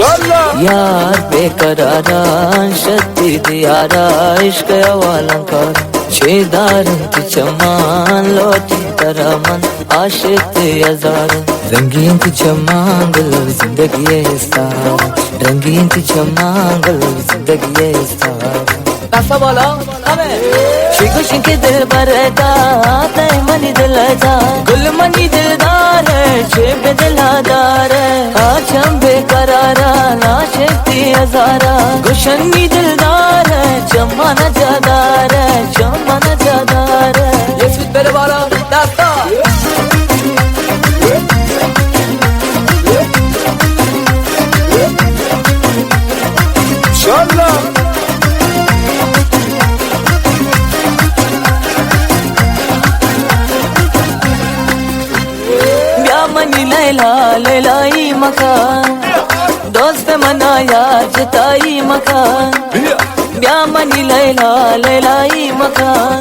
यार बेकरारा शक्ति दियारा इश्क अलंकार शेदारंत चमान लोटी तरमन आशिक हजार रंगीन चमांगल जिंदगी स्टार रंगीन चमांगल जिंदगी स्टार कैसा बोला शिको शिके दिल भरता तय मनी दिलता गुल मनी दिलदार है शेब दिलादार है आजम बेकरारा ना शक्ति हजारा गुशनी दिलदार है चमन जादार है चमन जादार है ये स्वीट मेरे वाला दास्ता मनी लैला लैलाई मकान दोस्त मनाया जताई मकान ब्या मनी लैला लैलाई मकान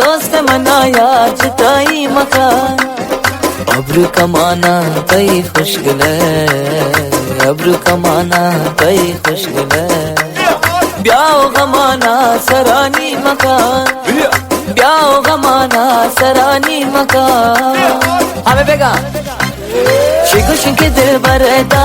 दोस्त मनाया जताई मकान अब्रू कमाना कई खुशगल अब्रू कमाना कई खुशगल ब्याओ गमाना सरानी मकान ब्याओ गमाना सरानी मकान हमें बेगा शिको शिके दिल भरता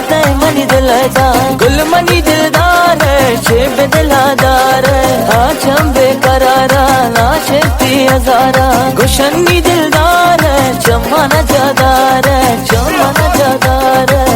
तय मनी दिलता गुल मनी दिलदार है शेब दिलादार है आजम बेकरारा ना शक्ति हजारा गुशनी दिलदार है चमन जादार है चमन जादार है।